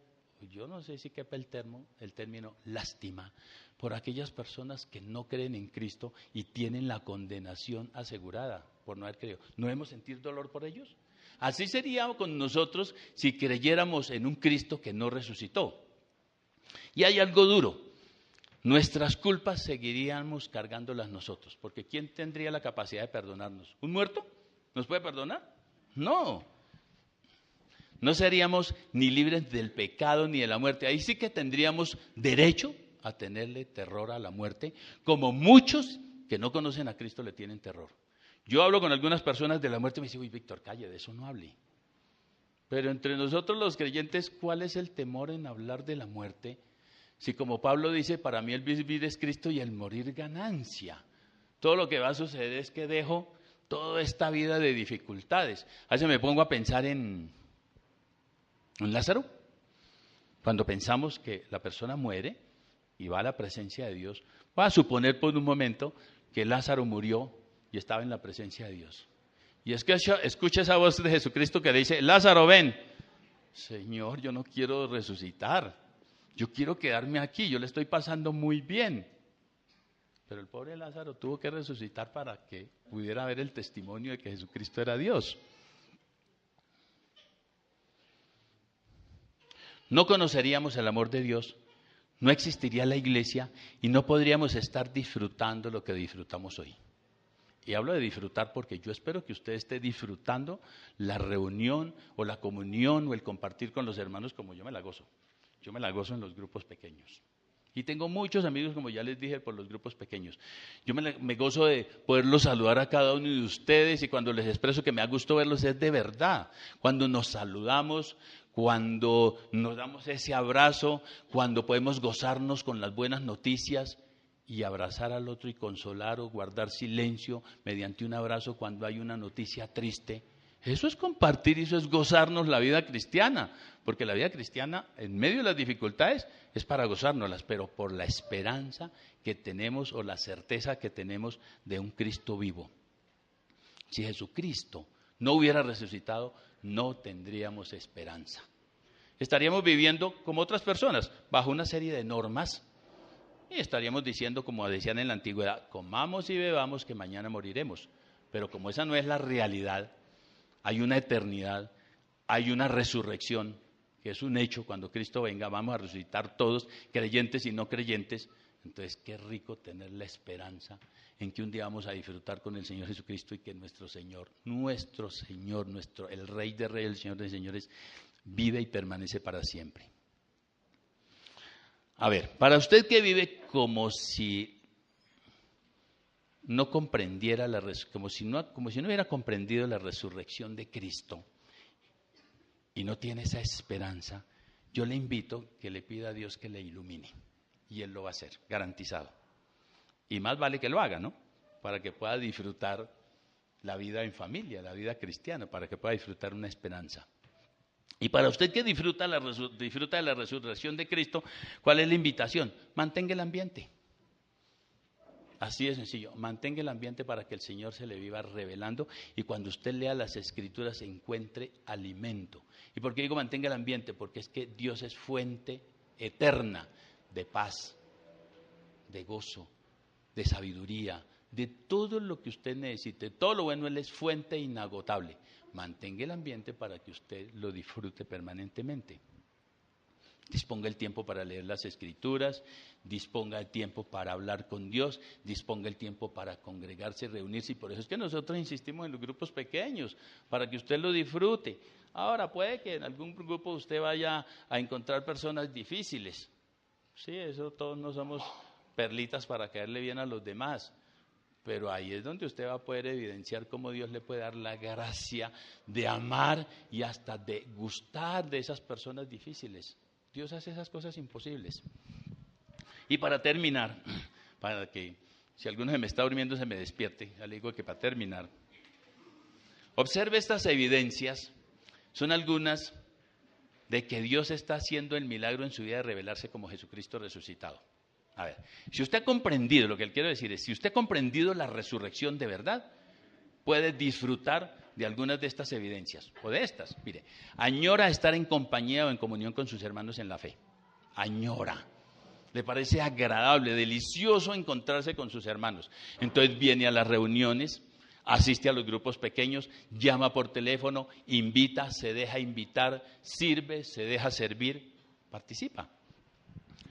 yo no sé si quepa el término lástima, por aquellas personas que no creen en Cristo y tienen la condenación asegurada por no haber creído. ¿No debemos sentir dolor por ellos? Así sería con nosotros si creyéramos en un Cristo que no resucitó. Y hay algo duro. Nuestras culpas seguiríamos cargándolas nosotros, porque ¿quién tendría la capacidad de perdonarnos? ¿Un muerto? ¿Nos puede perdonar? No. No seríamos ni libres del pecado ni de la muerte. Ahí sí que tendríamos derecho a tenerle terror a la muerte, como muchos que no conocen a Cristo le tienen terror. Yo hablo con algunas personas de la muerte y me dicen, uy, Víctor, calle, de eso no hable. Pero entre nosotros los creyentes, ¿cuál es el temor en hablar de la muerte? Si como Pablo dice, para mí el vivir es Cristo y el morir ganancia. Todo lo que va a suceder es que dejo toda esta vida de dificultades. A veces me pongo a pensar en Lázaro. Cuando pensamos que la persona muere y va a la presencia de Dios, voy a suponer por un momento que Lázaro murió y estaba en la presencia de Dios. Y es que escucha esa voz de Jesucristo que dice, Lázaro, ven. Señor, yo no quiero resucitar, yo quiero quedarme aquí, yo le estoy pasando muy bien. Pero el pobre Lázaro tuvo que resucitar para que pudiera ver el testimonio de que Jesucristo era Dios. No conoceríamos el amor de Dios, no existiría la iglesia y no podríamos estar disfrutando lo que disfrutamos hoy. Y hablo de disfrutar porque yo espero que usted esté disfrutando la reunión o la comunión o el compartir con los hermanos como yo me la gozo. Yo me la gozo en los grupos pequeños. Y tengo muchos amigos, como ya les dije, por los grupos pequeños. Yo me gozo de poderlos saludar a cada uno de ustedes y cuando les expreso que me da gusto verlos es de verdad. Cuando nos saludamos, cuando nos damos ese abrazo, cuando podemos gozarnos con las buenas noticias y abrazar al otro y consolar o guardar silencio mediante un abrazo cuando hay una noticia triste. Eso es compartir y eso es gozarnos la vida cristiana, porque la vida cristiana en medio de las dificultades es para gozárnoslas, pero por la esperanza que tenemos o la certeza que tenemos de un Cristo vivo. Si Jesucristo no hubiera resucitado, no tendríamos esperanza. Estaríamos viviendo como otras personas, bajo una serie de normas, y estaríamos diciendo, como decían en la antigüedad, comamos y bebamos que mañana moriremos. Pero como esa no es la realidad, hay una eternidad, hay una resurrección, que es un hecho, cuando Cristo venga vamos a resucitar todos, creyentes y no creyentes. Entonces qué rico tener la esperanza en que un día vamos a disfrutar con el Señor Jesucristo y que nuestro Señor, el Rey de Reyes, el Señor de Señores, vive y permanece para siempre. A ver, para usted que vive como si no comprendiera como si no hubiera comprendido la resurrección de Cristo y no tiene esa esperanza, yo le invito que le pida a Dios que le ilumine y Él lo va a hacer, garantizado. Y más vale que lo haga, ¿no? Para que pueda disfrutar la vida en familia, la vida cristiana, para que pueda disfrutar una esperanza. Y para usted que disfruta de la resurrección de Cristo, ¿cuál es la invitación? Mantenga el ambiente. Así de sencillo, mantenga el ambiente para que el Señor se le viva revelando y cuando usted lea las Escrituras encuentre alimento. ¿Y por qué digo mantenga el ambiente? Porque es que Dios es fuente eterna de paz, de gozo, de sabiduría, de todo lo que usted necesite. Todo lo bueno, Él es fuente inagotable. Mantenga el ambiente para que usted lo disfrute permanentemente. Disponga el tiempo para leer las Escrituras, disponga el tiempo para hablar con Dios, disponga el tiempo para congregarse, reunirse. Y por eso es que nosotros insistimos en los grupos pequeños, para que usted lo disfrute. Ahora, puede que en algún grupo usted vaya a encontrar personas difíciles. Sí, eso todos no somos perlitas para caerle bien a los demás. Pero ahí es donde usted va a poder evidenciar cómo Dios le puede dar la gracia de amar y hasta de gustar de esas personas difíciles. Dios hace esas cosas imposibles. Y para terminar, para que si alguno se me está durmiendo se me despierte, ya le digo que para terminar, observe estas evidencias, son algunas de que Dios está haciendo el milagro en su vida de revelarse como Jesucristo resucitado. A ver, si usted ha comprendido, lo que quiero decir es, si usted ha comprendido la resurrección de verdad, puede disfrutar de algunas de estas evidencias, o de estas. Mire, añora estar en compañía o en comunión con sus hermanos en la fe. Añora. Le parece agradable, delicioso encontrarse con sus hermanos. Entonces viene a las reuniones, asiste a los grupos pequeños, llama por teléfono, invita, se deja invitar, sirve, se deja servir, participa.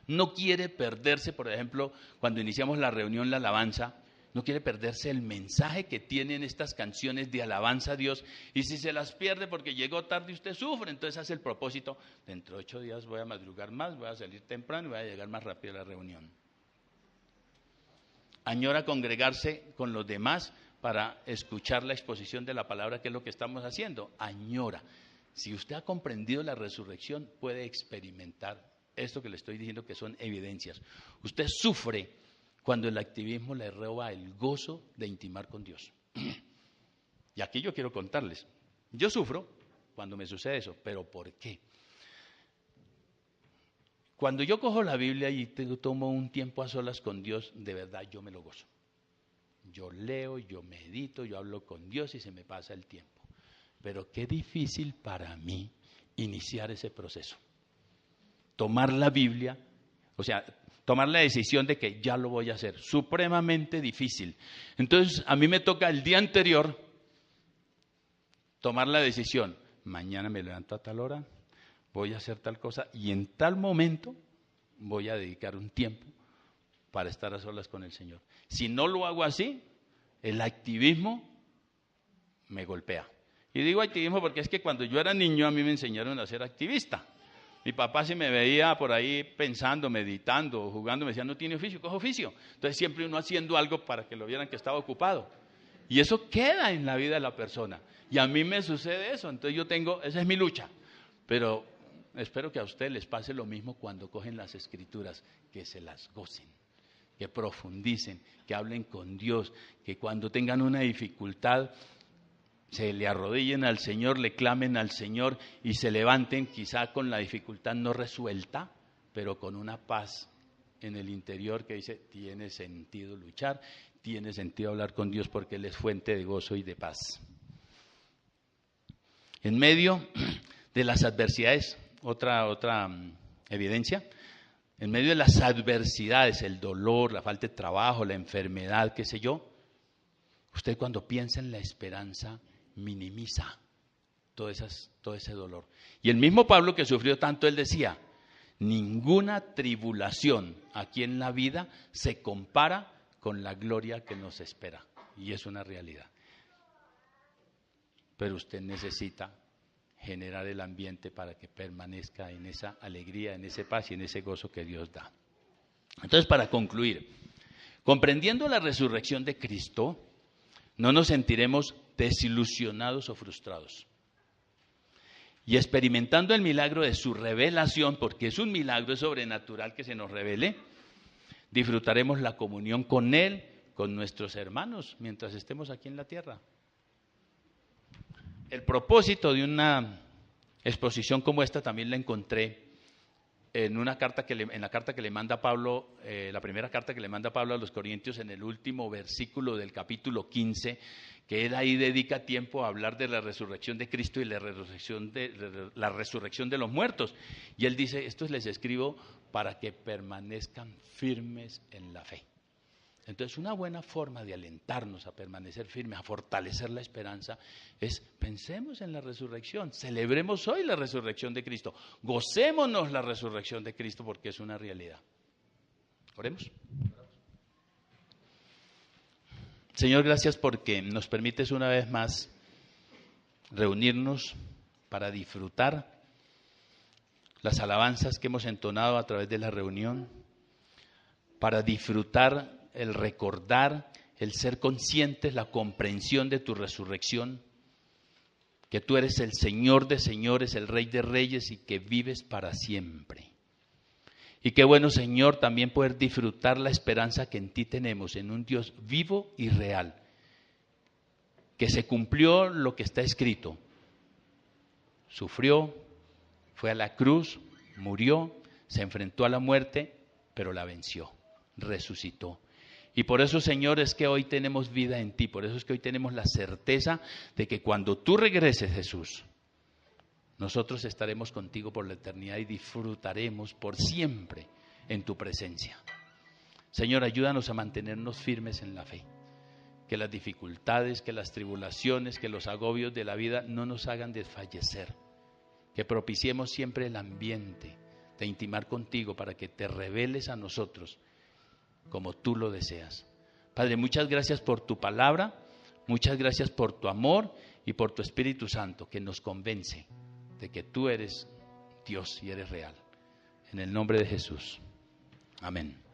No quiere perderse, por ejemplo, cuando iniciamos la reunión, la alabanza, no quiere perderse el mensaje que tienen estas canciones de alabanza a Dios. Y si se las pierde porque llegó tarde, usted sufre. Entonces hace el propósito, dentro de 8 días voy a madrugar más, voy a salir temprano y voy a llegar más rápido a la reunión. Añora congregarse con los demás para escuchar la exposición de la palabra, que es lo que estamos haciendo. Añora. Si usted ha comprendido la resurrección, puede experimentar esto que le estoy diciendo, que son evidencias. Usted sufre cuando el activismo le roba el gozo de intimar con Dios. Y aquí yo quiero contarles, yo sufro cuando me sucede eso, pero ¿por qué? Cuando yo cojo la Biblia y tomo un tiempo a solas con Dios, de verdad yo me lo gozo. Yo leo, yo medito, yo hablo con Dios y se me pasa el tiempo. Pero qué difícil para mí iniciar ese proceso. Tomar la Biblia, o sea, tomar la decisión de que ya lo voy a hacer, supremamente difícil. Entonces, a mí me toca el día anterior tomar la decisión. Mañana me levanto a tal hora, voy a hacer tal cosa y en tal momento voy a dedicar un tiempo para estar a solas con el Señor. Si no lo hago así, el activismo me golpea. Y digo activismo porque es que cuando yo era niño a mí me enseñaron a ser activista. Mi papá, si me veía por ahí pensando, meditando, jugando, me decía, no tiene oficio, coge oficio. Entonces siempre uno haciendo algo para que lo vieran que estaba ocupado. Y eso queda en la vida de la persona. Y a mí me sucede eso, entonces esa es mi lucha. Pero espero que a ustedes les pase lo mismo cuando cogen las escrituras, que se las gocen, que profundicen, que hablen con Dios, que cuando tengan una dificultad se le arrodillen al Señor, le clamen al Señor y se levanten quizá con la dificultad no resuelta, pero con una paz en el interior que dice, tiene sentido luchar, tiene sentido hablar con Dios porque Él es fuente de gozo y de paz. En medio de las adversidades, otra evidencia, en medio de las adversidades, el dolor, la falta de trabajo, la enfermedad, qué sé yo, usted cuando piensa en la esperanza, minimiza todo ese dolor. Y el mismo Pablo, que sufrió tanto, él decía, ninguna tribulación aquí en la vida se compara con la gloria que nos espera. Y es una realidad. Pero usted necesita generar el ambiente para que permanezca en esa alegría, en ese paz y en ese gozo que Dios da. Entonces, para concluir, comprendiendo la resurrección de Cristo, no nos sentiremos desilusionados o frustrados. Y experimentando el milagro de su revelación, porque es un milagro sobrenatural que se nos revele, disfrutaremos la comunión con Él, con nuestros hermanos, mientras estemos aquí en la tierra. El propósito de una exposición como esta también la encontré en una carta en la carta que le manda Pablo, la primera carta que le manda Pablo a los Corintios, en el último versículo del capítulo 15, que él ahí dedica tiempo a hablar de la resurrección de Cristo y la resurrección de los muertos. Y él dice, esto les escribo para que permanezcan firmes en la fe. Entonces, una buena forma de alentarnos a permanecer firmes, a fortalecer la esperanza, es pensemos en la resurrección, celebremos hoy la resurrección de Cristo, gocémonos la resurrección de Cristo porque es una realidad. Oremos. Señor, gracias porque nos permites una vez más reunirnos para disfrutar las alabanzas que hemos entonado a través de la reunión, para disfrutar el recordar, el ser conscientes, la comprensión de tu resurrección, que tú eres el Señor de señores, el Rey de reyes y que vives para siempre. Y qué bueno, Señor, también poder disfrutar la esperanza que en ti tenemos, en un Dios vivo y real, que se cumplió lo que está escrito. Sufrió, fue a la cruz, murió, se enfrentó a la muerte, pero la venció, resucitó. Y por eso, Señor, es que hoy tenemos vida en ti. Por eso es que hoy tenemos la certeza de que cuando tú regreses, Jesús, nosotros estaremos contigo por la eternidad y disfrutaremos por siempre en tu presencia. Señor, ayúdanos a mantenernos firmes en la fe. Que las dificultades, que las tribulaciones, que los agobios de la vida no nos hagan desfallecer. Que propiciemos siempre el ambiente de intimar contigo para que te reveles a nosotros como tú lo deseas. Padre, muchas gracias por tu palabra, muchas gracias por tu amor y por tu Espíritu Santo que nos convence de que tú eres Dios y eres real. En el nombre de Jesús. Amén.